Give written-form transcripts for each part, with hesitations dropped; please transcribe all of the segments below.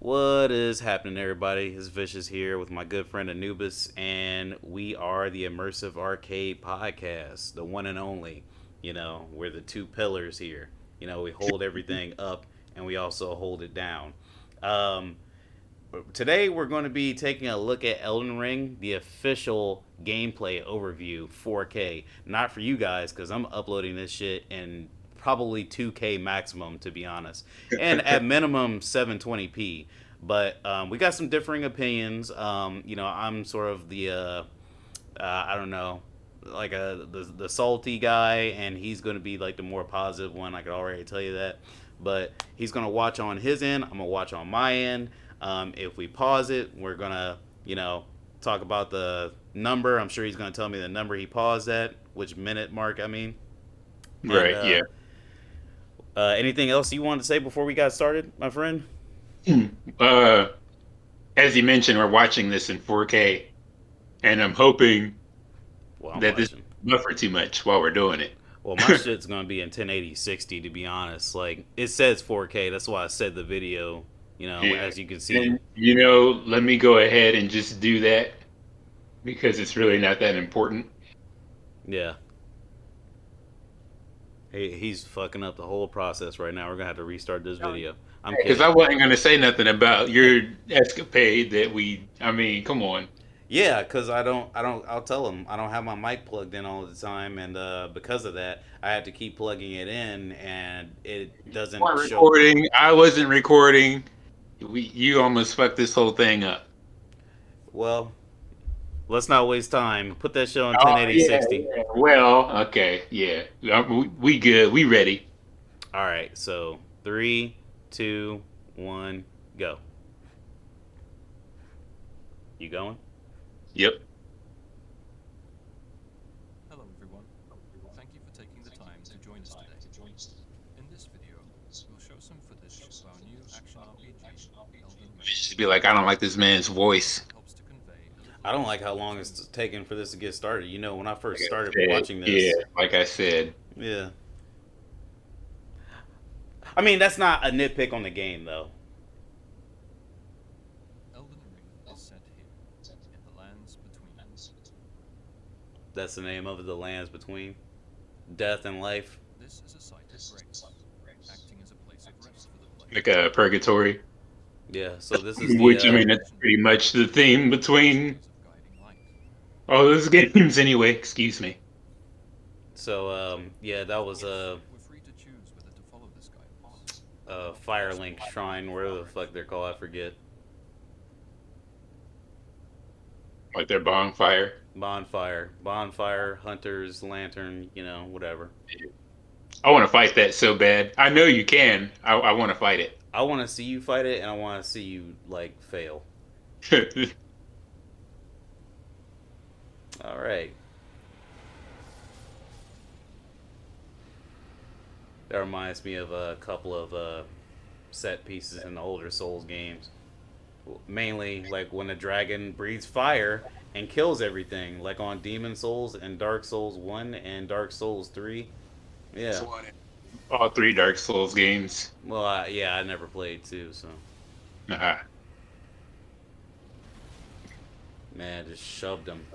What is happening, everybody? It's Vicious here with my good friend Anubis, and we are the Immersive Arcade Podcast, the one and only. We're the two pillars here. We hold everything up and we also hold it down. Um, Today, we're going to be taking a look at Elden Ring, the official gameplay overview 4K. Not for you guys, because I'm uploading this shit in probably 2K maximum, to be honest, and at minimum 720p. But we got some differing opinions. I'm sort of I don't know, like the salty guy, and he's going to be like the more positive one. I could already tell you that. But he's going to watch on his end. I'm going to watch on my end. If we pause it, we're going to, talk about the number. I'm sure he's going to tell me the number he paused at, which minute mark, I mean. And Right, yeah. anything else you wanted to say before we got started, my friend? Uh, as you mentioned, we're watching this in 4K, and I'm hoping Well, I'm that this watching. doesn't buffer too much while we're doing it. Well, my shit's gonna be in 1080 60 to be honest. Like it says 4K. That's why I said the video. Yeah. As you can see. And, let me go ahead and just do that because it's really not that important. Yeah, he's fucking up the whole process right now. We're gonna have to restart this video. I'm Because I kidding. wasn't going to say nothing about your escapade I mean, come on. Yeah, cause I'll tell him I don't have my mic plugged in all the time, and because of that, I have to keep plugging it in, and it You doesn't weren't show. recording. I wasn't recording. You almost fucked this whole thing up. Well, let's not waste time. Put that shit on Oh, 1080 yeah, 60. yeah. Well, okay, yeah. We good. We ready. All right, so three, two, one, go. You going? Yep. Hello everyone, thank you for taking the time to join us today. In this video, we'll show some footage of our new action RPG, Elden Ring. Just be like, I don't like this man's Hopefully voice. it helps to convey a little I don't of like the how long emotion it's taken for this to get started. When I Like first I started said, watching yeah, this, like I said. yeah. I mean, that's not a nitpick on the game, though. Elden Ring is set here, in the lands between. That's the name of it, the lands between death and life. This is a site of grace, acting as a place of rest for the player, Like a purgatory. Yeah, so this is the Which, I mean, that's illusion pretty much the theme between centuries of guiding light. all those games anyway. Excuse me. yeah, that was We're free to choose whether to follow this guidance. a Firelink shrine, whatever the fuck they're called, I forget. Like their bonfire. Bonfire, hunters, lantern, whatever. I want to fight that so bad. I know you can. I want to fight I want to see you fight it, and I want to see you like fail. it. All right. That reminds me of a couple of set pieces in the older Souls games. Mainly, like when a dragon breathes fire and kills everything, like on Demon Souls and Dark Souls 1 and Dark Souls 3. Yeah. All three Dark Souls games. Well, yeah, I never played too, so. Uh, Man, just shoved him.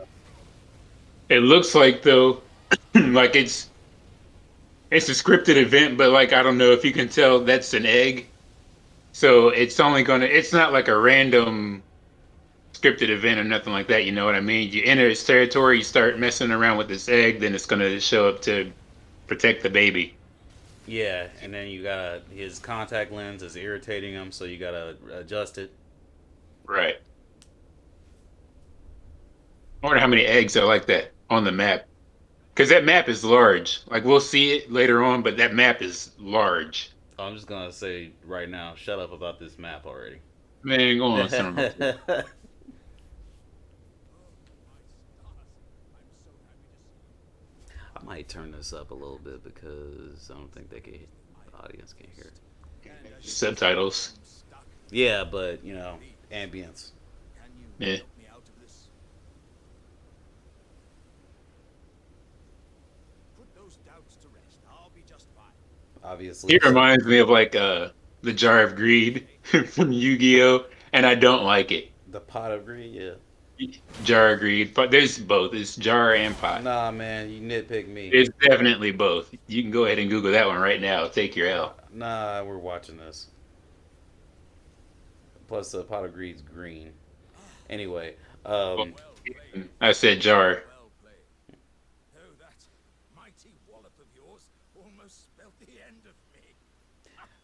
it looks like though, like it's a scripted event, but like I don't know if you can tell that's an egg. So it's not like a random scripted event or nothing like that. You know what I mean? You enter its territory, you start messing around with this egg, then it's gonna show up to protect the baby. Yeah, and then you gotta. His contact lens is irritating him, so you gotta adjust it. Right. I wonder how many eggs are like that on the map. Because that map is large. Like we'll see it later on, but that map is large. I'm just gonna say right now, shut up about this map already. Man, go on, son of a- I might turn this up a little bit because I don't think the audience can hear it. subtitles. Yeah, but ambience. Yeah. Obviously. He reminds me of like the jar of greed. from Yu-Gi-Oh, and I don't like it. The pot of greed, yeah. Jar agreed, but there's both. It's jar and pot. Nah, man, you nitpick me. It's definitely both. You can go ahead and Google that one right now. Take your L. Nah, we're watching this. Plus, the pot of greed's green. Anyway, Well, um, I said jar. Well played. Oh, that mighty wallop of yours almost spelled the end of me.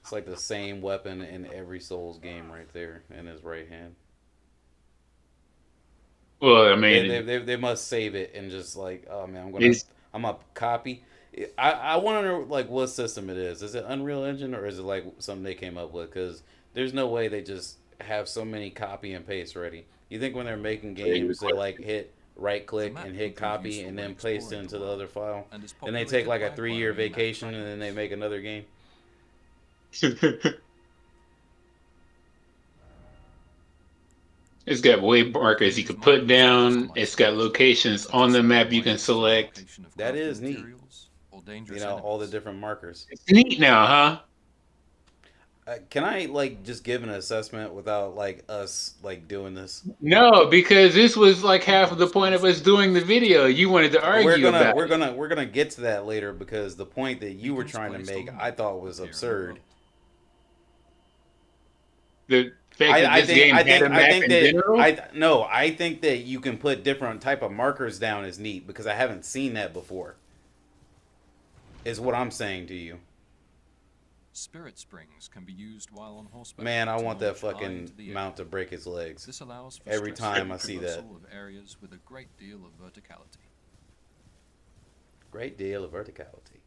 it's like the same weapon in every Souls game right there in his right hand. Well, I They, they, mean, they, they must save it and just like, oh man, it's I'm gonna copy. I want to know like what system it is. Is it Unreal Engine or is it like something they came up with? Because there's no way they just have so many copy and paste ready. You think when they're making games they like hit right The click map and can hit prove copy useful and when then paste it exploring into the the world, other file? and is Then they take populated like a by 3 year acquiring map vacation and then they fragments. make another game. it's got way You can markers you use can put markers to down. customize It's got skills, locations such on as the setting map you can lights to the select. location of That crafting is neat. materials or You dangerous know, all the enemies. different markers. It's neat now, huh? Can I like just give an assessment without like us like doing this? No, because this was like half of Unlock the point of skills us with doing the markers to video. learn You wanted to abilities. argue about it. We're gonna get to that later because the point that you were Beacons trying to placed on make the I map thought was appear in the absurd. world. The fact that this game had a I map think in that general. no I think that you can put different type of markers down is neat because I haven't seen that before. Is what I'm saying to you, Spirit springs can be used while on horseback man. I to want that launch high fucking into the air. mount to break his legs This allows for every time I stress-free see that. traversal of areas with a great deal of verticality. Great deal of verticality.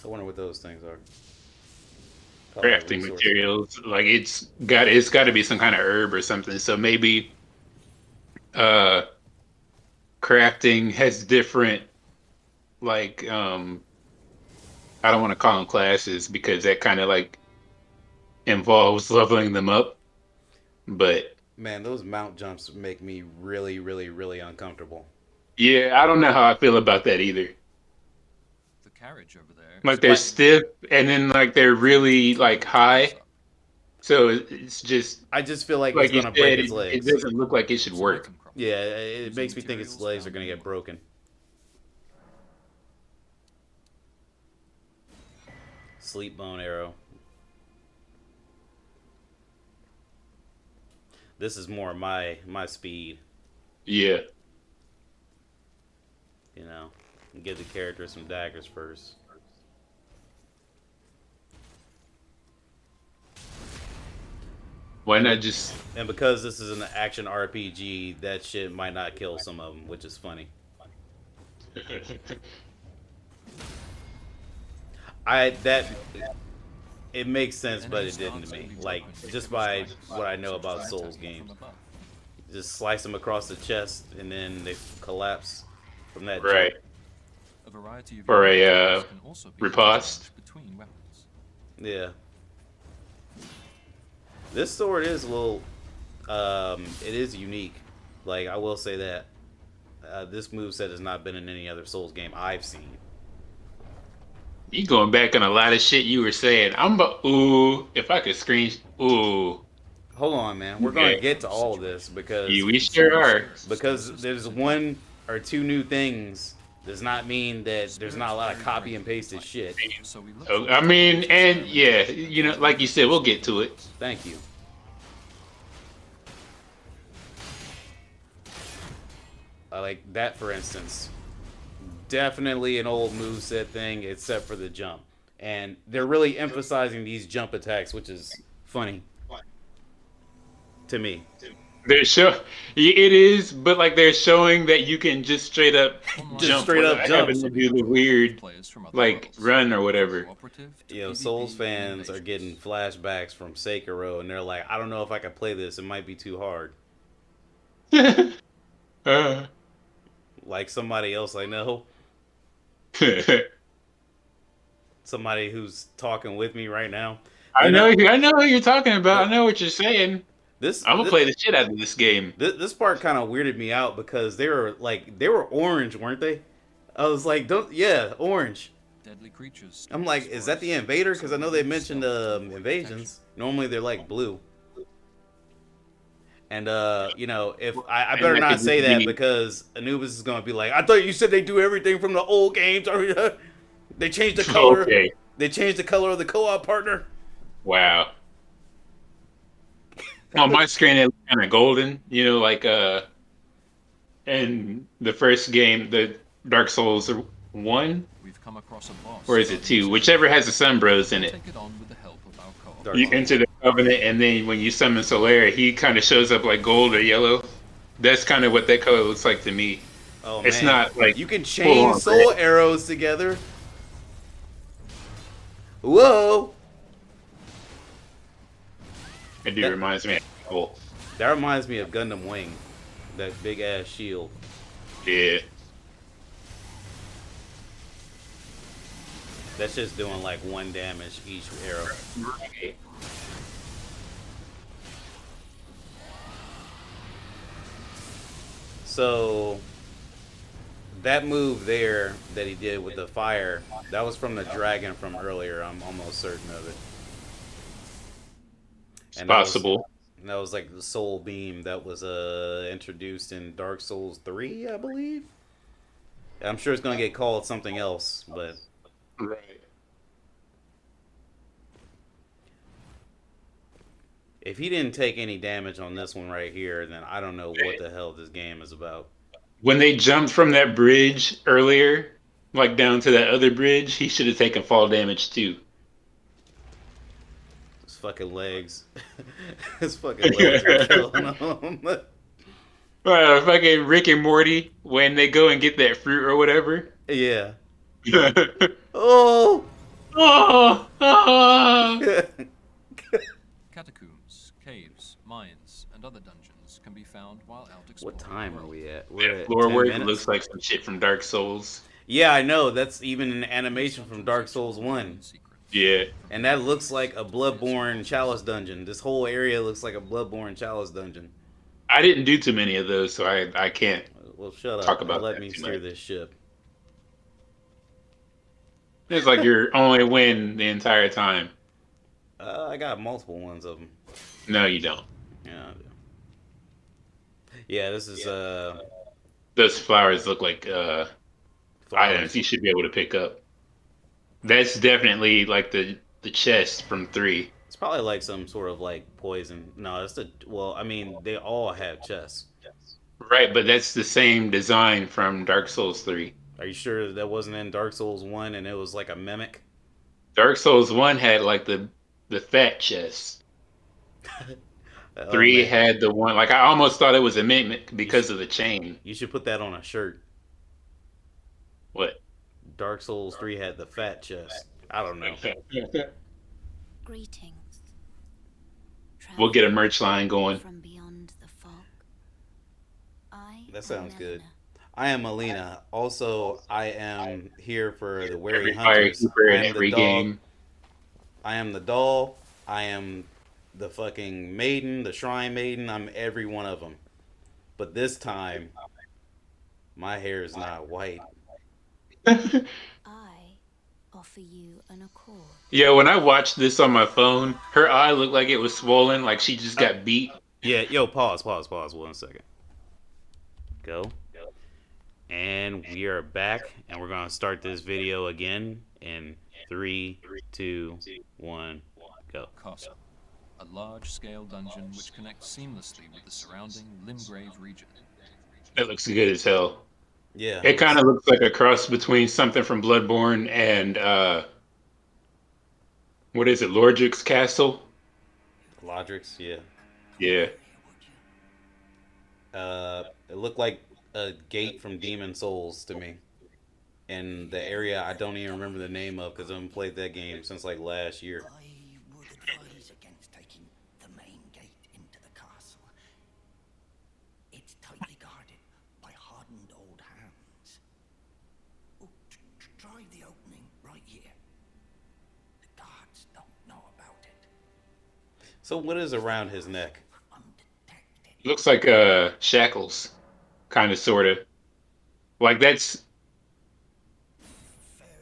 I wonder what those things are. Probably Crafting resource. materials. Like it's got to be some kind of herb or something. So maybe uh crafting has different like I don't want to call them classes because that kind of like involves leveling them up. But Man, those mount jumps make me really, really, really uncomfortable. yeah, I don't know how I feel about that either. The carriage over there is Like a they're Like, miniature stiff map. and then like they're Feel free to really continue like looking these high. up. So it's just I just feel like it's like you gonna break said, its it legs. doesn't look like it should Some work. item crafting, Yeah, it using makes me think its materials legs are found gonna in the get world. broken. Sleep bone arrow. This is more my speed. Yeah. You know, give the character some daggers first. Why And not be- just and because this is an action RPG, that shit might not kill some of them, which is funny. I that it makes sense, but Enemy it didn't to stance can me. be Like broken just through by slices, what I know such about as Souls attacking from games, above. just slice them across the chest and then they collapse from that right jump. A variety of for unique a attacks can also be riposte? interchanged between weapons. Yeah, this sword is a little. It is unique. Like I will say that this moveset has not been in any other Souls game I've seen. You going back on a lot of shit you were saying. I'm about ooh, if I could screen ooh. Hold on, man. We're gonna Okay. get to Dangerous all this situations. because We sure Certain are. spirits display there's systems in game. one or two new things does not mean that there's not Spirits a lot of vary copy and greatly in pasted type, shit. so we look Oh, forward I to mean, players and experimenting yeah, and you know, finding like you said, useful we'll get to it. combinations. Thank you. Like that, for instance, definitely an old moveset thing, except for the jump. And they're really emphasizing these jump attacks, which is funny to me. They're show it is, but like they're showing that you can just straight up Online Just jump straight multiplayer up without can jump. having also to be do the enjoyable with weird players from other like worlds, run or from whatever. cooperative to You know, Souls PvP and fans are getting invasions. flashbacks from Sekiro, and they're like, I don't know if I can play this. It might be too hard. Uh, Like somebody else I know, I somebody who's talking with me right now. know They're not. I know who you're talking about. They're, I know what you're saying. This I'm gonna this, play the shit out of this game. this part kind of weirded me out because they were orange, weren't they? I was like, don't yeah, orange. Deadly creatures. I'm like, is that the invader? Because I know they mentioned invasions. Normally they're like blue. And you know, if I And better that not could say just that be because Anubis is gonna be like, I thought you said they do everything from the old games. They changed the color. okay. They changed the color of the co-op partner. Wow. On my screen, it looked kind of golden. Like in the first game, the Dark Souls 1, We've come across a boss. or is it 2? Whichever has the Sunbros in it. Take it on with the help of our co-op. Dark You Souls. enter the Covenant, and then when you summon Solaire, he kind of shows up like gold or yellow. That's kind of what that color looks like to me. Oh It's man, not like you can full chain on soul red. arrows together. Whoa, It do reminds me of Apple. that reminds me of Gundam Wing, that big ass shield. Yeah. That's just doing like 1 damage each arrow. Right. So that move there that he did with the fire, that was from the dragon from earlier. I'm almost certain of it. It's And possible. that was like the soul beam that was introduced in Dark Souls 3, I believe. I'm sure it's gonna get called something else, but Right. if he didn't take any damage on this one right here, then I don't know what the hell this game is about. When they jumped from that bridge earlier, like down to that other bridge, he should have taken fall damage too. His fucking legs. His fucking legs are killing him. Fucking Rick and Morty when they go and get that fruit or whatever. Yeah. Oh! Oh, oh. Catacombs, caves, mines, and other dungeons can be found while out exploring. What time the are world. we at? We're That at floor 10 work minutes. looks like some shit from Dark Souls. Yeah, I know. That's even an animation from Dark Souls 1. Yeah. And that looks like a Bloodborne Chalice dungeon. This whole area looks like a Bloodborne Chalice dungeon. I didn't do too many of those, so I can't Well, shut talk up and about let that me too steer much. this ship. It's like your only win the entire time. I got multiple ones of them. No, you don't. Yeah, I do. Yeah, this is Those flowers look like flowers. items you should be able to pick up. That's definitely like the chest from 3. It's probably like some sort of like poison. No, it's I mean, they all have chests. Right, but that's the same design from Dark Souls 3. Are you sure that wasn't in Dark Souls 1 and it was like a mimic? Dark Souls 1 had like the fat chest. Oh 3 man, had the one like I almost thought it was a mimic because of the chain. you should put that on a shirt. What? Dark Souls 3 had the fat chest. I don't know. Greetings. We'll get a Traveler merch line going. from beyond the fog. I That sounds am good. Melina. I am Melina. Also, I am here for the Wary Every Hunters. firekeeper I in am the every dog. game. I am the doll. I am the fucking maiden, the shrine maiden. I'm every one of them. But this time, my hair is not white. I offer you an accord. Yeah, when I watched this on my phone, her eye looked like it was swollen, like she just got beat. Yeah, yo, pause 1 second. Go. And we are back, and we're going to start this video again in 3, 2, 1, go. Castle, a large-scale dungeon which connects seamlessly with the surrounding Limgrave region. It looks good as hell. Yeah. It kind of looks like a cross between something from Bloodborne and what is it, Lordrick's Castle? Lodrix, yeah. Yeah. It looked like a gate from Demon Souls to me. In the area I don't even remember the name of because I haven't played that game since like last year. I would advise against taking the main gate into the castle. It's tightly guarded by hardened old hands. Oh, try the opening right here. The guards don't know about it. So what is around his neck? Until Looks like shackles, kind of, sort of. Like that's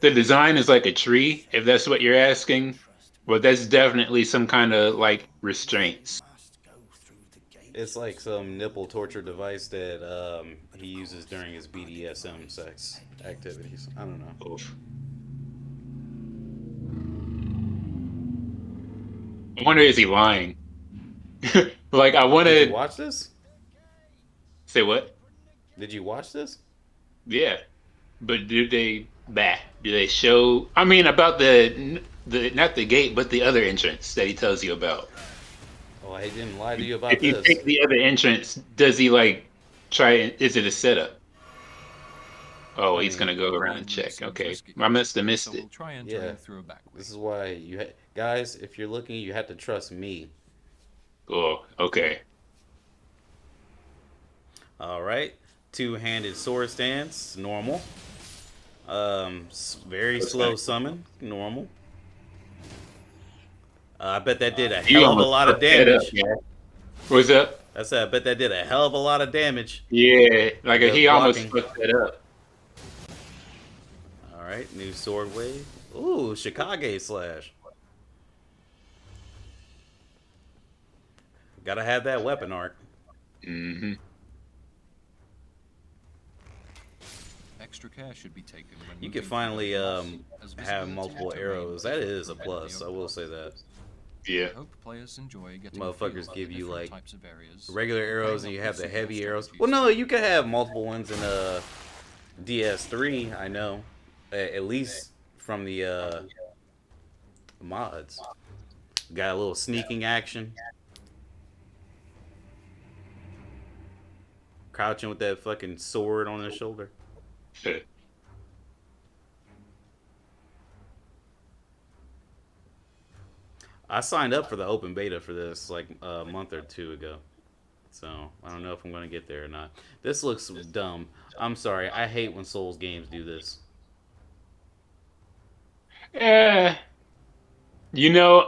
the design is like a tree, if that's what you're asking. But that's definitely some kind of like restraints. It's like some nipple torture device that he uses during his BDSM sex activities. I don't know. Oof. I wonder, is he lying? Like I want Did you to watch this? say what? Did you watch this? Yeah, but do they show? I mean, about the not the gate, but the other entrance that he tells you about. Oh, I didn't lie to you about If you this. take the other entrance, does he like try? Is it a setup? Oh, I he's mean, gonna go The around and room check. seems Okay, risky, I must have so missed we'll it. try yeah. entering through a back way. This is why guys, if you're looking, you have to trust me. Oh, okay. All right. Two-handed sword stance, normal. Very That's kind slow of cool. summon, normal. I bet that did a You hell of a almost lot of fucked that up, damage. man. What's up? I said, I bet that did a hell of a lot of damage. Yeah, like Good he almost blocking. fucked that up. All right, new sword wave. Ooh, Chicago slash. Gotta have that weapon art. Hmm. Extra care should be taken when You moving can through finally areas, as have visibility multiple to terrain arrows. That is a can affect plus. the I will overall say that. effect. Yeah. I hope players enjoy getting a feel Motherfuckers for give the you different like types of areas, regular arrows playing and up you your have the signal heavy arrows. strategies. Well, no, you can have multiple ones in DS3. I know, at least from the mods. Got a little sneaking action, crouching with that fucking sword on his shoulder. I signed up for the open beta for this like a month or two ago. So I don't know if I'm gonna get there or not. This looks dumb. I'm sorry. I hate when Souls games do this. Eh,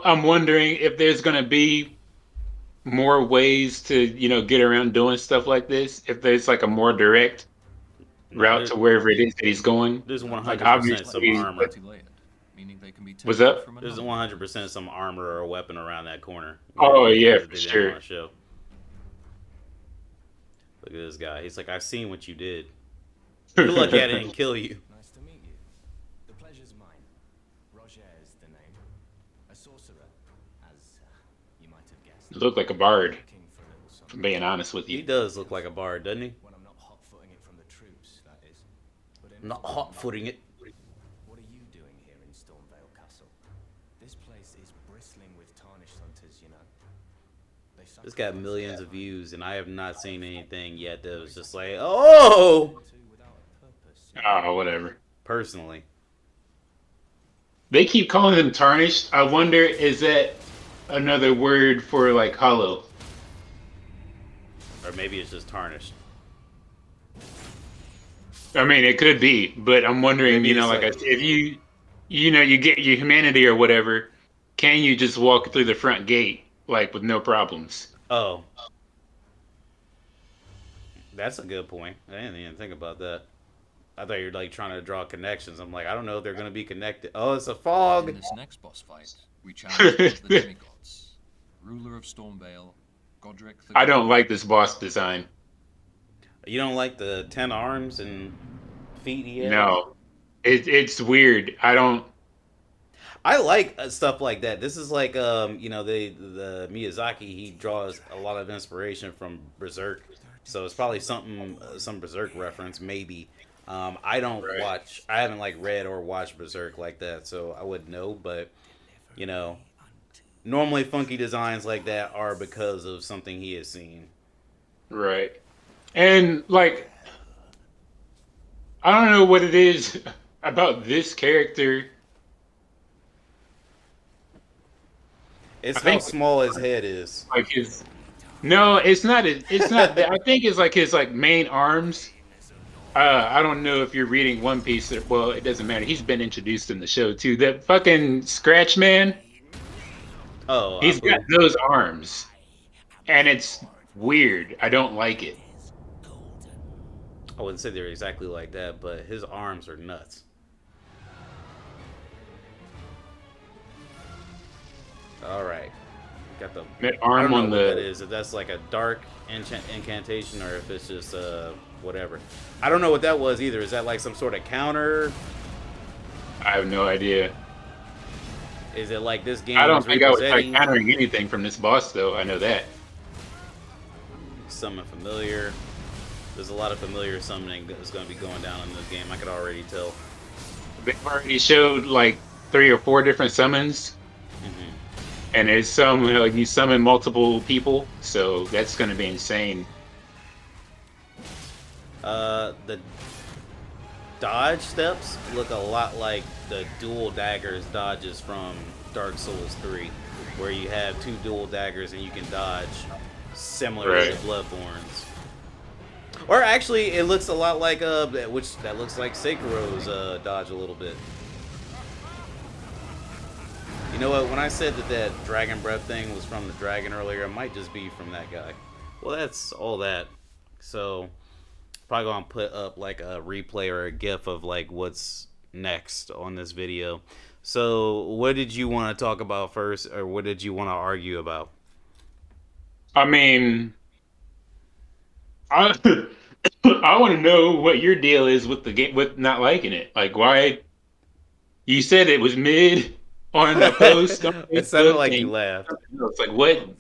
I'm wondering if there's gonna be more ways to, get around doing stuff like this. If there's like a more direct No, route to wherever it is that he's going. there's Those Like 100% some flames obviously, are armor. multi-layered, meaning they can be what's taken up? from a There's number of 100% angles. some armor or weapon around that corner Oh yeah, that for they didn't sure. want to show. Look at this guy. He's like, I've seen what you did. You're lucky I didn't kill you. Nice to meet you. The pleasure's mine. Roger is the name. A sorcerer, as you might have guessed. Look like a bard, Looking for a little if I'm something. being honest with He you. does look like a bard, doesn't he? When I'm not hot-footing it from the troops, that is. But in Not full hot footing it. What are you doing here in Stormvale Castle? This place is bristling with tarnished hunters, you know. They It's got sacrifice millions their of lives views, and I have not seen anything yet that was just like, oh! into without a purpose. Oh, whatever. Personally. They keep calling them tarnished. I wonder, is that another word for like hollow? Or maybe it's just tarnished. I mean, it could be, but I'm wondering, Maybe it's like I like, said, if you get your humanity or whatever, can you just walk through the front gate like with no problems? oh, that's a good point. I didn't even think about that. I thought you were like trying to draw connections. I'm like, I don't know if they're gonna be connected. Oh, it's a fog. In this next boss fight, we challenge one of the demigods, ruler of Stormvale, Godric the I Great. don't like this boss design. You don't like the 10 arms and feet he has? No, it's weird. I don't. I like stuff like that. This is like the Miyazaki. He draws a lot of inspiration from Berserk, so it's probably something some Berserk reference maybe. I don't Right. watch. I haven't like read or watched Berserk like that, so I wouldn't know. But you know, normally funky designs like that are because of something he has seen. Right. And like, I don't know what it is about this character. It's I how think small his head is. like his no, it's not. It's not that. I think it's like his like main arms. I don't know if you're reading One Piece. Well, it doesn't matter. He's been introduced in the show too. That fucking Scratch Man. Oh, He's got Apu. those arms, and it's weird. I don't like it. is golden. I wouldn't say they're exactly like that, but his arms are nuts. All right, got the. That I arm don't know on what that the is. If that's like a dark incantation or if it's just whatever. I don't know what that was either. Is that like some sort of counter? I have no idea. Is it like this I game's don't think I would try representing countering anything from this boss though. I know that. summon familiar? There's a lot of familiar summoning that's going to be going down in this game. I could already tell. They've already showed like 3 or 4 different summons, and there's some like you summon multiple people, so that's going to be insane. The dodge steps look a lot like the dual daggers dodges from Dark Souls 3, where you have 2 dual daggers and you can dodge similar to Right. the Bloodborns. Or actually, it looks a lot like which that looks like Sekiro's dodge a little bit. You know what? When I said that dragon breath thing was from the dragon earlier, it might just be from that guy. Well, that's all that. So probably gonna put up like a replay or a gif of like what's next on this video. So what did you want to talk about first, or what did you want to argue about? I mean, I I want to know what your deal is with the game with not liking it. Like, why you said it was mid on a post on It sounded Facebook, like you and laughed. it's like,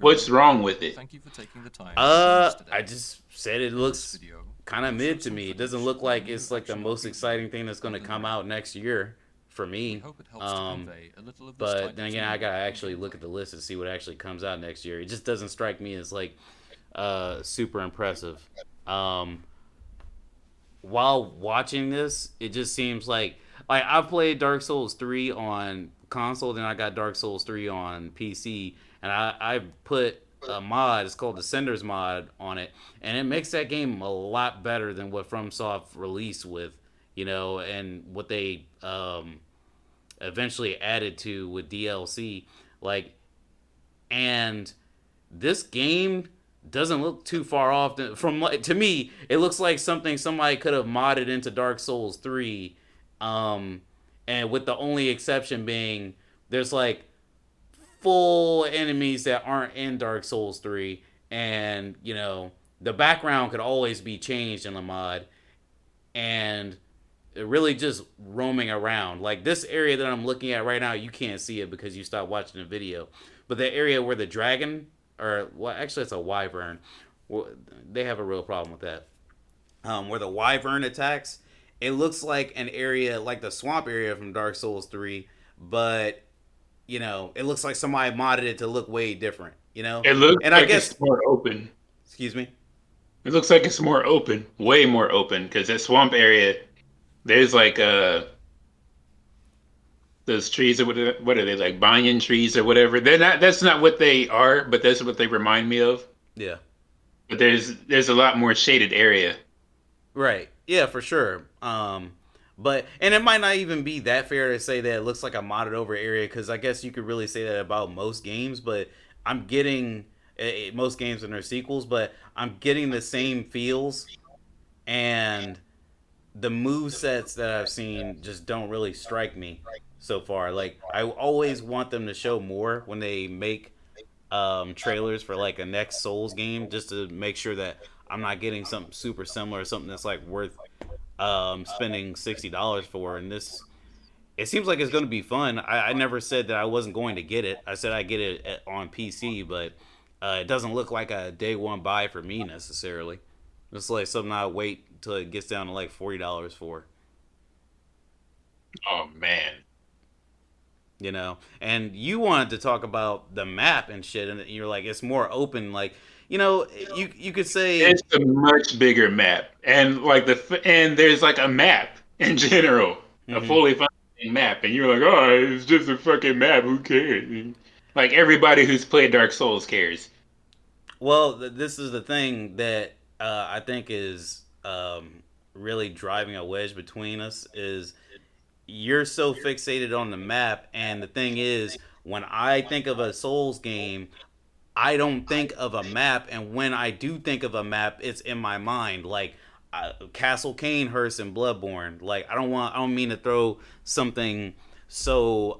what's wrong with it? Thank you for taking the time to join us today. I just said it In this looks video, kind of we'll mid show to some me. It footage doesn't look of like new it's like the action most RPG, exciting thing that's going to Elden come Ring. out next year for We me. hope it helps to convey a little of this But title then to again, you I gotta in actually game look at the play. list and see what actually comes out next year. It just doesn't strike me as like super impressive. Um, while watching this, it just seems like I've played Dark Souls 3 on console, then I got Dark Souls 3 on PC, and I put a mod. It's called the Senders mod on it, and it makes that game a lot better than what FromSoft released with, and what they eventually added to with DLC. Like, and this game doesn't look too far off from, like, to me it looks like something somebody could have modded into Dark Souls 3, um and with the only exception being there's like full enemies that aren't in Dark Souls 3, and the background could always be changed in the mod, and really just roaming around. Like this area that I'm looking at right now, you can't see it because you stopped watching the video. But the area where the dragon, or well, actually it's a wyvern, they have a real problem with that. Where the wyvern attacks, it looks like an area like the swamp area from Dark Souls 3, but it looks like somebody modded it to look way different. It looks And I like guess, it's more open. excuse me. It looks like it's more open, way more open, because that swamp area, there's like those trees or what are they, like banyan trees or whatever? They're not. That's not what they are, but that's what they remind me of. Yeah. But there's a lot more shaded area. Right. Yeah, for sure. But and it might not even be that fair to say that it looks like a modded over area, because I guess you could really say that about most games. But I'm getting most games and their sequels, but I'm getting the same feels, and the move sets that I've seen just don't really strike me so far. Like I always want them to show more when they make trailers for like a next Souls game, just to make sure that I'm not getting something super similar, something that's like worth spending $60 for. And this, it seems like it's going to be fun. I never said that I wasn't going to get it. I said I get it on PC, but it doesn't look like a day one buy for me necessarily. It's like something I wait until it gets down to like $40 for. Oh man, And you wanted to talk about the map and shit, and you're like, it's more open. Like, you could say, it's a much bigger map, and like and there's like a map in general, a mhm. fully functioning map, and you're like, oh, it's just a fucking map. Who cares? Like everybody who's played Dark Souls cares. Well, this is the thing that I think is really driving a wedge between us is you're so fixated on the map, and the thing is, when I think of a Souls game, I don't think of a map, and when I do think of a map, it's in my mind. Like Castle Canehurst and Bloodborne. Like I don't mean to throw something so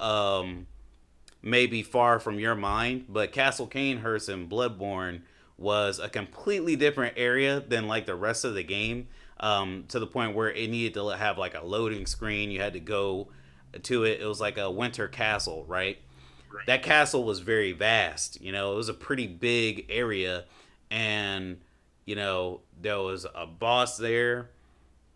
maybe far from your mind, but Castle Canehurst and Bloodborne was a completely different area than like the rest of the game. To the point where it needed to have like a loading screen. You had to go to it. It was like a winter castle, right? That castle was very vast. You know, it was a pretty big area, and there was a boss there,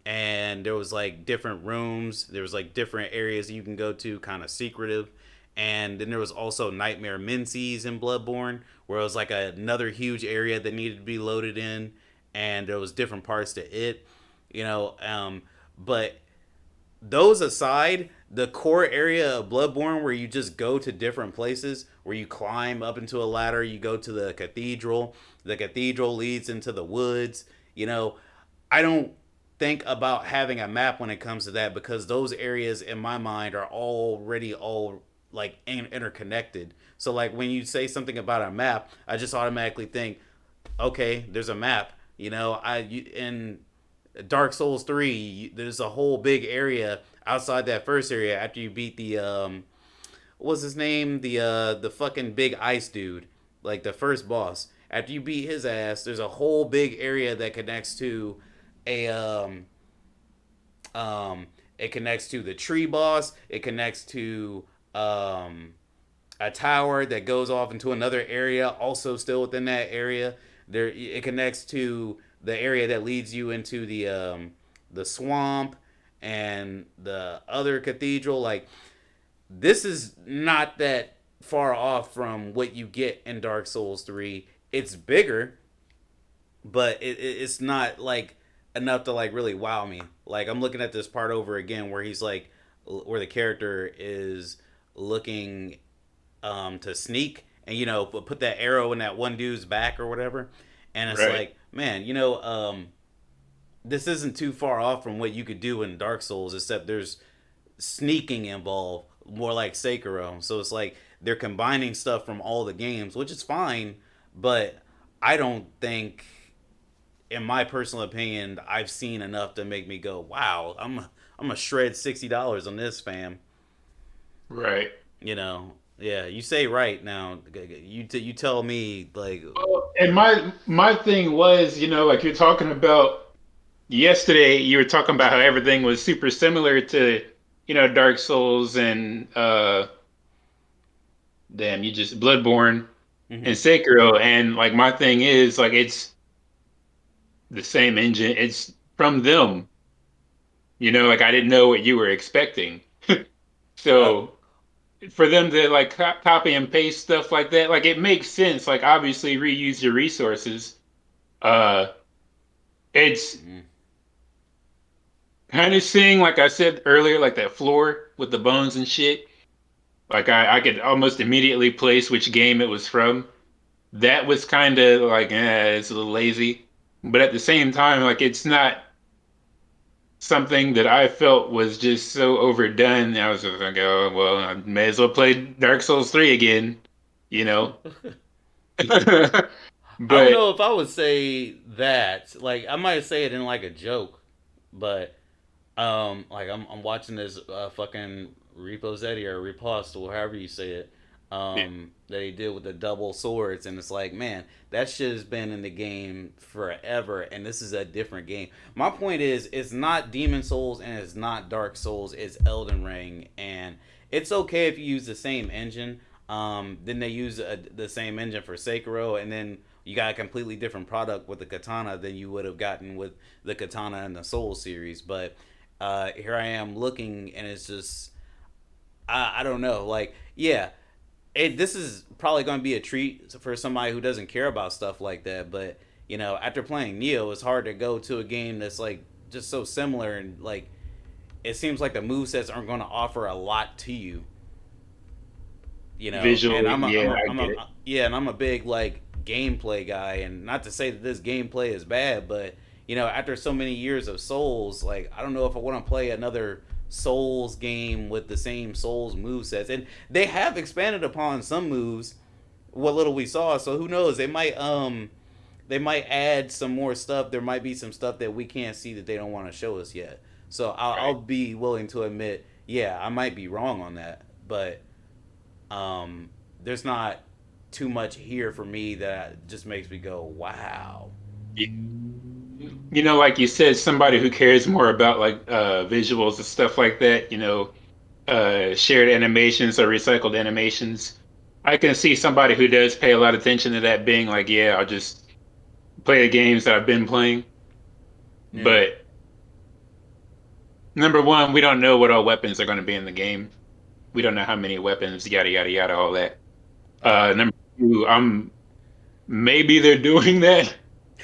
and there was like different rooms. There was like different areas you can go to, kind of secretive. And then there was also Nightmare Menzies in Bloodborne, where it was like another huge area that needed to be loaded in, and there was different parts to it, you know. But those aside, the core area of Bloodborne, where you just go to different places, where you climb up into a ladder, you go to the cathedral. The cathedral leads into the woods. You know, I don't think about having a map when it comes to that, because those areas in my mind are already all like interconnected. So like when you say something about a map, I just automatically think, okay, there's a map. In Dark Souls 3, there's a whole big area outside that first area after you beat the what's his name? The fucking big ice dude, like the first boss. After you beat his ass, there's a whole big area that connects to a it connects to the tree boss. It connects to a tower that goes off into another area, also still within that area. There, it connects to the area that leads you into the swamp and the other cathedral. Like, this is not that far off from what you get in Dark Souls 3. It's bigger, but it's not like enough to like really wow me. Like, I'm looking at this part over again where he's like, where the character is looking to sneak, and put that arrow in that one dude's back or whatever, and it's Right. like, man, this isn't too far off from what you could do in Dark Souls, except there's sneaking involved, more like Sekiro. So it's like they're combining stuff from all the games, which is fine, but I don't think, in my personal opinion, I've seen enough to make me go, "Wow, I'm a shred $60 on this, fam." Right. Yeah. You say right now. You tell me like, Well, and my thing was, like you're talking about yesterday, you were talking about how everything was super similar to, Dark Souls and damn, you just Bloodborne and mm-hmm. Sekiro, and like my thing is like it's the same engine. It's from them. Like I didn't know what you were expecting. uh, So for them to like copy and paste stuff like that, like it makes sense. Like obviously reuse your resources. Uh, it's mm, kind of seeing, like I said earlier, like that floor with the bones and shit. Like I could almost immediately place which game it was from. That was kind of like, it's a little lazy, but at the same time, like it's not something that I felt was just so overdone. I was just like, oh well, I may as well play Dark Souls 3 again, you know. I don't But know if I would say that. Like, I might say it in like a joke, but like I'm watching this fucking Reposetti or Riposte or however you say it, yeah, that he did with the double swords, and it's like, man, that shit has been in the game forever, and this is a different game. My point is, it's not Demon Souls and it's not Dark Souls. It's Elden Ring, and it's okay if you use the same engine. Then they use the same engine for Sekiro, and then you got a completely different product with the katana than you would have gotten with the katana in the Soul series. But here I am looking, and it's just, I don't know. Like, yeah, this is probably going to be a treat for somebody who doesn't care about stuff like that. But after playing Neo, it's hard to go to a game that's like just so similar, and like it seems like the move sets aren't going to offer a lot to you. And visually, I'm a, yeah, I'm a, I I'm get a, it. yeah, and I'm a big like gameplay guy, and not to say that this gameplay is bad, but after so many years of Souls, like I don't know if I want to play another Souls game with the same Souls move sets, and they have expanded upon some moves, what little we saw. So who knows? They might add some more stuff. There might be some stuff that we can't see that they don't want to show us yet. So I'll Right. be willing to admit, yeah, I might be wrong on that, but there's not too much here for me that just makes me go, wow. You know, like you said, somebody who cares more about like visuals and stuff like that, you know, shared animations or recycled animations. I can see somebody who does pay a lot of attention to that being like, yeah, I'll just play the games that I've been playing. Yeah. But number one, we don't know what all weapons are going to be in the game. We don't know how many weapons, yada yada yada, all that. Right. Number two, I'm maybe they're doing that.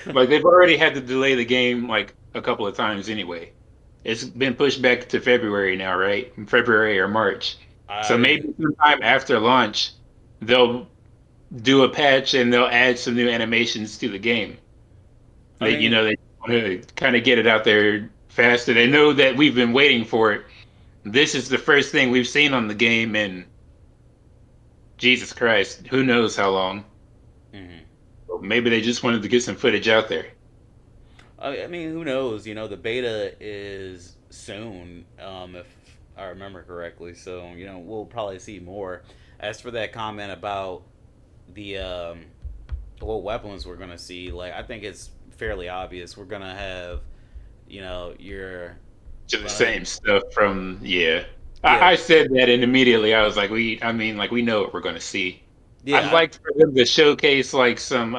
Like they've already had to delay the game like a couple of times anyway. It's been pushed back to February now, right? February or March. So I maybe sometime after launch, they'll do a patch and they'll add some new animations to the game. I That you mean, know they want to kind of get it out there faster. They know that we've been waiting for it. This is the first thing we've seen on the game in Jesus Christ, who knows how long. mhm. Maybe they just wanted to get some footage out there. I mean, who knows? You know, the beta is soon, if I remember correctly. So you know, we'll probably see more. As for that comment about the what weapons we're gonna see, like I think it's fairly obvious. We're gonna have, you know, your To the gonna same stuff from yeah. yeah I said that and immediately I was like, I mean, like we know what we're gonna see. I'd yeah like for them to showcase like some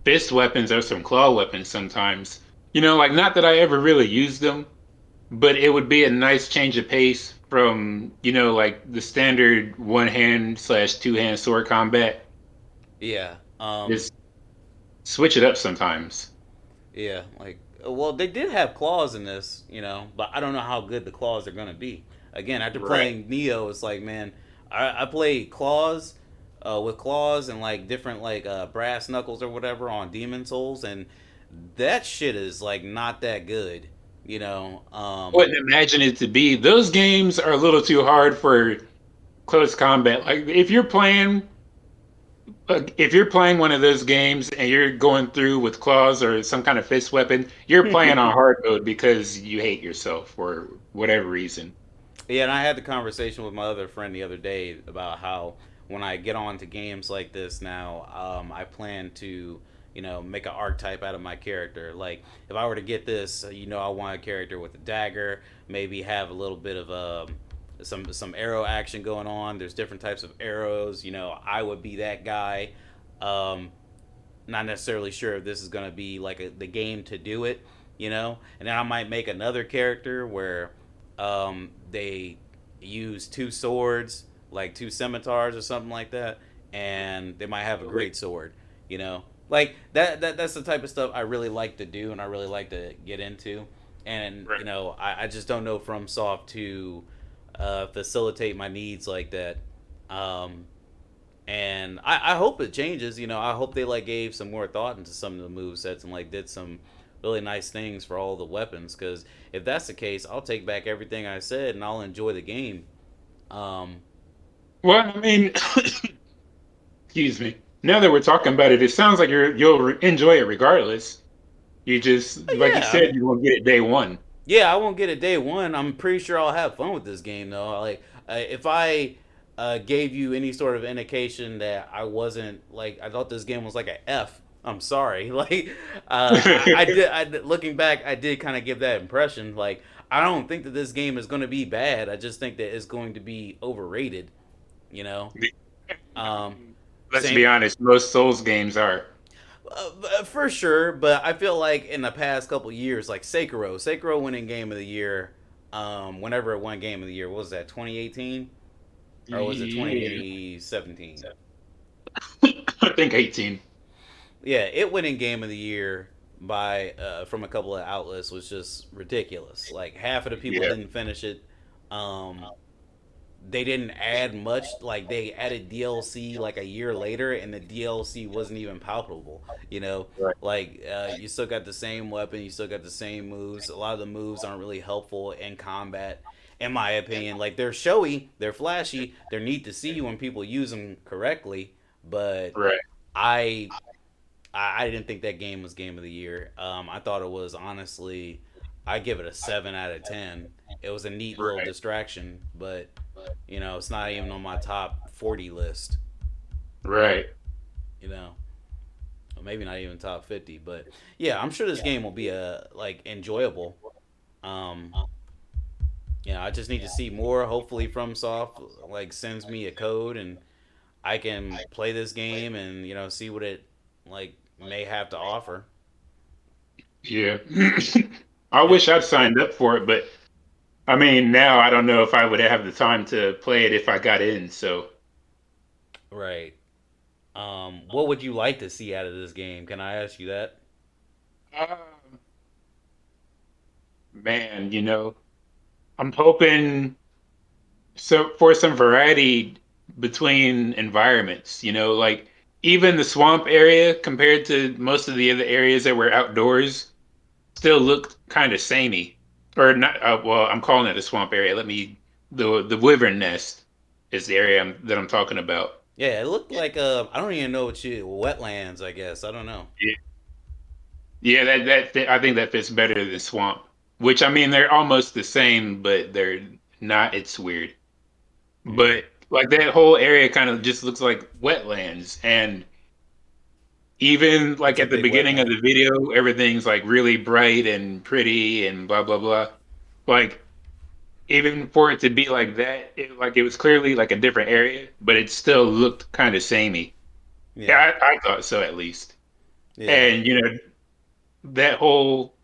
fist weapons or some claw weapons sometimes. You know, like not that I ever really used them, but it would be a nice change of pace from, you know, like the standard one hand slash two hand sword combat. yeah Just switch it up sometimes. yeah like well they did have claws in this, you know, but I don't know how good the claws are gonna be. Again, after Right. playing Neo, it's like man, I played claws with claws and like different like brass knuckles or whatever on Demon Souls, and that shit is like not that good, you know. Wouldn't imagine it to be. Those games are a little too hard for close combat. Like if you're playing one of those games and you're going through with claws or some kind of fist weapon, you're playing on hard mode because you hate yourself for whatever reason. Yeah, and I had the conversation with my other friend the other day about how when I get on to games like this now, I plan to, you know, make an archetype out of my character. Like, if I were to get this, you know, I want a character with a dagger, maybe have a little bit of some arrow action going on. There's different types of arrows. You know, I would be that guy. Um, Not necessarily sure if this is going to be like the game to do it, you know. And then I might make another character where they use two swords, like two scimitars or something like that, and they might have a great sword, you know. Like that's the type of stuff I really like to do and I really like to get into. And Right. you know, I just don't know FromSoft to facilitate my needs like that. Um, and I hope it changes. You know, I hope they like gave some more thought into some of the move sets and like did some really nice things for all the weapons. Because if that's the case, I'll take back everything I said and I'll enjoy the game. Um, Well, I mean, excuse me. Now that we're talking about it, it sounds like you'll enjoy it regardless. You just, but like you yeah, I said, mean, you won't get it day one. yeah, I won't get it day one. I'm pretty sure I'll have fun with this game though. Like if I gave you any sort of indication that I wasn't like I thought this game was like a F. I'm sorry. Like I did. Looking back, I did kind of give that impression. Like I don't think that this game is going to be bad. I just think that it's going to be overrated. You know. Um, Let's be Same honest, most Souls games are. for sure. But I feel like in the past couple years, like Sekiro winning Game of the Year. Whenever it won Game of the Year, what was that 2018 or was it Yeah. 2017? I think 18. Yeah, it winning Game of the Year by from a couple of outlets was just ridiculous. Like half of the people Yeah. didn't finish it. Um, they didn't add much. Like they added DLC like a year later, and the DLC wasn't even palpable. You know, Right. like you still got the same weapon, you still got the same moves. A lot of the moves aren't really helpful in combat, in my opinion. Like they're showy, they're flashy, they're neat to see when people use them correctly. But Right. I I didn't think that game was game of the year. I thought it was honestly, I give it a 7 out of 10. It was a neat little Right. distraction, but it's not even on my top 40 list. Right. You know, or maybe not even top 50. But yeah, I'm sure this game will be like enjoyable. Um, I just need to see more. Hopefully, FromSoft like sends me a code and I can play this game and see what it like may have to offer. Yeah. I It, wish I'd signed up for it, but I mean, now I don't know if I would have the time to play it if I got in. So, right. What would you like to see out of this game? Can I ask you that? um, man, I'm hoping for some variety between environments. Like even the swamp area compared to most of the other areas that were outdoors still looked kind of samey. Or not. Well, I'm calling it a swamp area. The Wyvern Nest is the area that I'm talking about. Yeah, it looked like I don't even know what you wetlands. I guess I don't know. Yeah, yeah, I think that fits better than swamp. Which I mean, they're almost the same, but they're not. It's weird. Hmm. But like that whole area kind of just looks like wetlands, and even It's like a at the big beginning of wetland. the video, everything's like really bright and pretty and blah blah blah. Like even for it to be like that, it was clearly like a different area, but it still looked kind of samey. Yeah, Yeah, I thought so at least. yeah. And that whole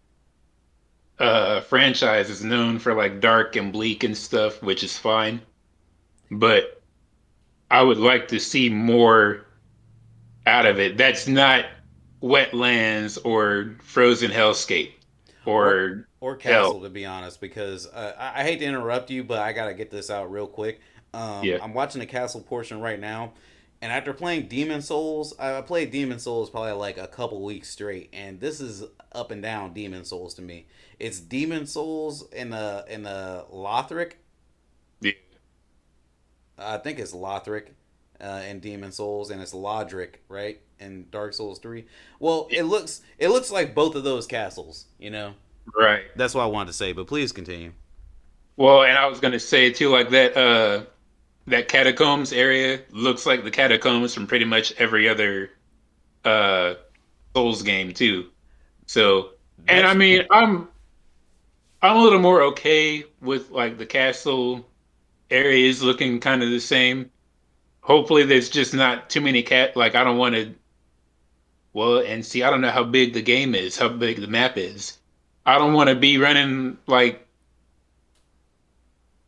franchise is known for like dark and bleak and stuff, which is fine. But I would like to see more out of it. That's not wetlands or frozen hellscape or or or hell. castle to be honest, because I hate to interrupt you, but I gotta get this out real quick. Yeah, I'm watching the castle portion right now, and after playing Demon Souls, I played Demon Souls probably like a couple weeks straight, and this is up and down Demon Souls to me. It's Demon Souls in the Lothric. yeah, I think it's Lothric in Demon Souls, and it's Lodric, right, in Dark Souls 3. Well, yeah. it looks like both of those castles. Right. That's what I wanted to say, but please continue. Well, and I was gonna say too, like that catacombs area looks like the catacombs from pretty much every other uh Souls game too. So, and I That's mean, I'm a little more okay with like the castle areas looking kind of the same. Hopefully, there's just not too many cat. Like, I don't want to. Well, and see, I don't know how big the game is, how big the map is. I don't want to be running like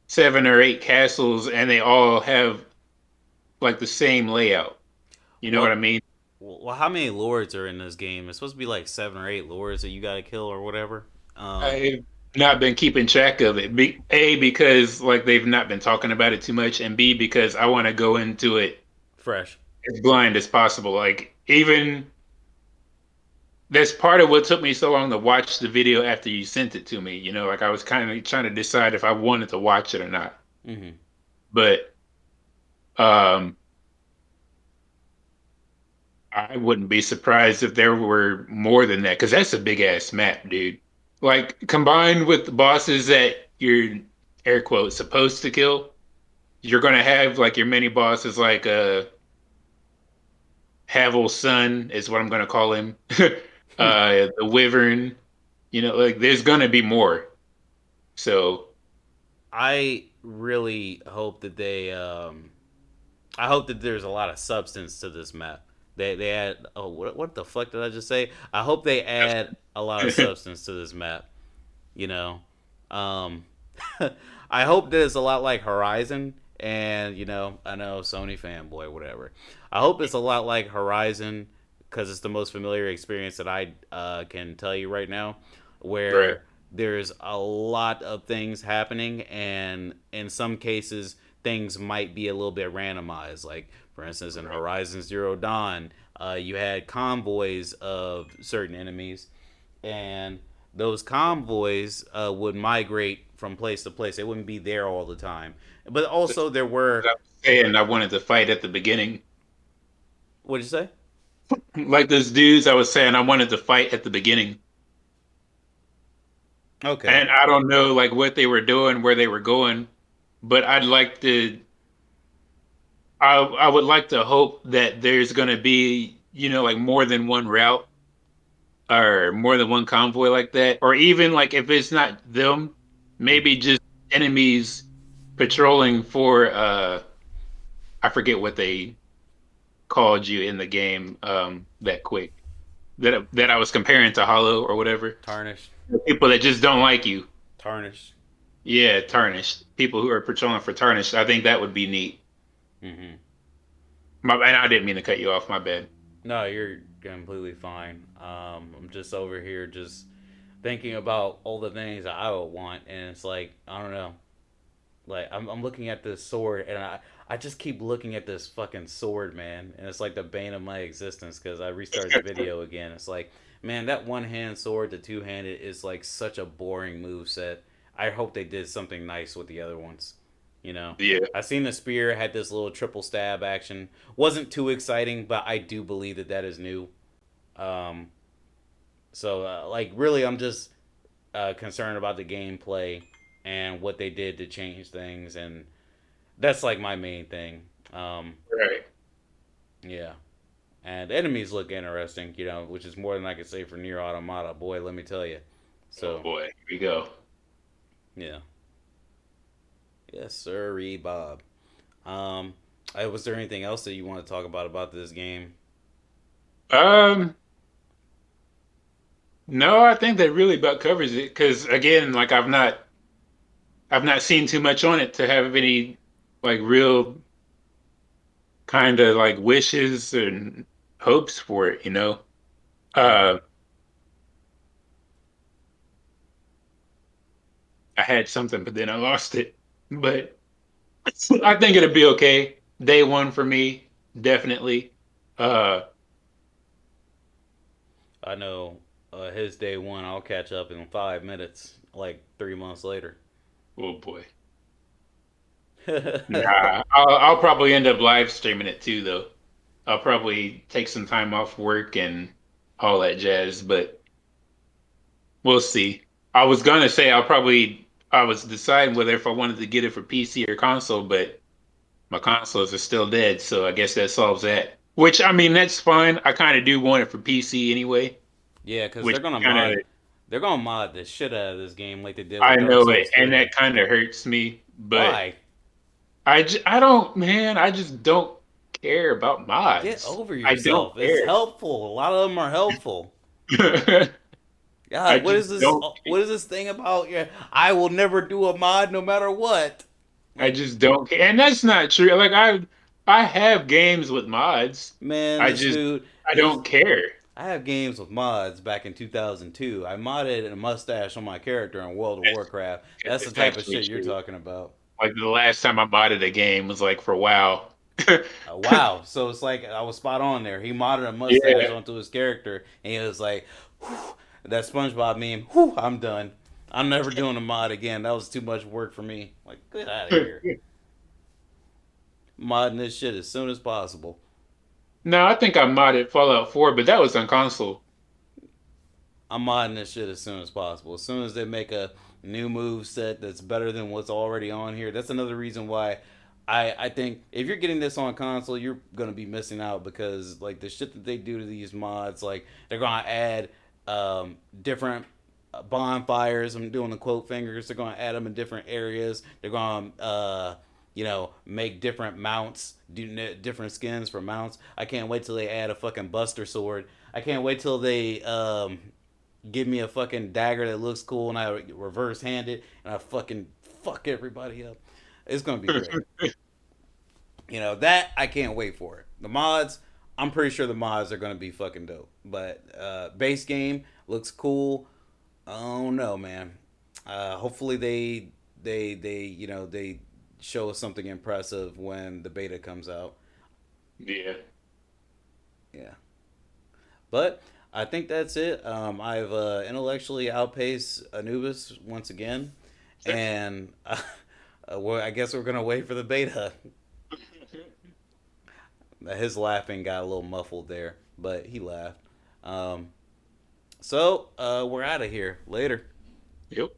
7 or 8 castles and they all have like the same layout. You know what I well. mean? Well, how many lords are in this game? It's supposed to be like 7 or 8 lords that you got to kill or whatever. I've not been keeping track of it. A, because like they've not been talking about it too much, and B, because I want to go into it Fresh. as blind as possible. Like even that's part of what took me so long to watch the video after you sent it to me. Like I was kind of trying to decide if I wanted to watch it or not. Hmm. But um, I wouldn't be surprised if there were more than that because that's a big ass map, dude. Like combined with the bosses that you're air quotes supposed to kill, you're gonna have like your mini bosses like Havel's son is what I'm gonna call him. The Wyvern, like there's gonna be more. So I really hope that I hope that there's a lot of substance to this map. They add. Oh, what the fuck did I just say? I hope they add a lot of substance to this map. You know, um, I hope that it's a lot like Horizon. And I know Sony fanboy, whatever. I hope it's a lot like Horizon because it's the most familiar experience that I can tell you right now, right, where there's a lot of things happening, and in some cases things might be a little bit randomized. Like for instance, in Horizon Zero Dawn, you had convoys of certain enemies, and those convoys would migrate from place to place. They wouldn't be there all the time. But also there I were, was saying I wanted to fight at the beginning. what did you say? Like those dudes I was saying I wanted to fight at the beginning. Okay. And I don't know like what they were doing, where they were going, but I would like to hope that there's gonna be, like more than one route or more than one convoy like that. Or even like if it's not them, maybe just enemies patrolling for I forget what they called you in the game, that quick. That I was comparing to Hollow or whatever. Tarnished. The people that just don't like you. Tarnished. Yeah, Tarnished. People who are patrolling for Tarnished. I think that would be neat. Mm-hmm. And I didn't mean to cut you off. My bad. No, you're completely fine. I'm just over here just thinking about all the things I would want, and it's like I don't know. Like I'm looking at this sword, and I just keep looking at this fucking sword, man, and it's like the bane of my existence because I restarted the video again. It's like, man, that one hand sword, the two handed, is like such a boring move set. I hope they did something nice with the other ones. You know, Yeah. I seen the spear had this little triple stab action. Wasn't too exciting, but I do believe that that is new. Um, like really, I'm just concerned about the gameplay and what they did to change things, and that's like my main thing. Right. Yeah, and the enemies look interesting, which is more than I could say for Nier Automata. Boy, let me tell you. Oh So boy. Here we go. yeah, yes, sir, Bob. Um, was there anything else that you want to talk about this game? Um. No, I think that really about covers it. Because again, like I've not seen too much on it to have any like real kind of like wishes and hopes for it. Okay. Uh, I had something, but then I lost it. But I think it'll be okay. Day one for me, definitely. Uh, I know his day one. I'll catch up in 5 minutes, like 3 months later. oh boy. Nah, I'll probably end up live streaming it too, though. I'll probably take some time off work and all that jazz, but we'll see. I was deciding whether if I wanted to get it for PC or console, but my consoles are still dead, so I guess that solves that. Which I mean, that's fine. I kind of do want it for PC anyway, Yeah, because which kind of they're gonna mod the shit out of this game like they did I with Dark know it, Souls and 3. that kind of hurts me, but Why? I don't, man, I just don't care about Get mods. over I don't yourself. It's care. helpful. A lot of them are helpful. I God, what just is this? don't. What is this thing about? Yeah, I will never do a mod no matter what. I Like, just don't care, and that's not true. Like I have games with mods. man, I this just dude. I don't care. I have games with mods back in 2002. I modded a mustache on my character in World of Warcraft. That's the It's type of actually shit you're true. talking about. Like the last time I modded a game was like for WoW. Wow. So it's like I was spot on there. He modded a mustache Yeah, onto his character, and he was like, whew, that SpongeBob meme. Whew, I'm done. I'm never doing a mod again. That was too much work for me. Like, get out of here. Modding this shit as soon as possible. no, I think I modded Fallout 4, but that was on console. I'm modding this shit as soon as possible. As soon as they make a new move set that's better than what's already on here. That's another reason why I think if you're getting this on console, you're gonna be missing out because like the shit that they do to these mods, like they're gonna add different bonfires. I'm doing the quote fingers. They're gonna add them in different areas. They're gonna make different mounts, do different skins for mounts. I can't wait till they add a fucking Buster sword. I can't wait till they give me a fucking dagger that looks cool and I reverse hand it and I fucking fuck everybody up. It's gonna be great. That I can't wait for it. The mods, I'm pretty sure the mods are gonna be fucking dope. But base game looks cool. Oh no, man. Hopefully they show us something impressive when the beta comes out. Yeah. Yeah. But I think that's it. I've intellectually outpaced Anubis once again, and well, I guess we're gonna wait for the beta. His laughing got a little muffled there, but he laughed. So we're out of here. Later. Yep.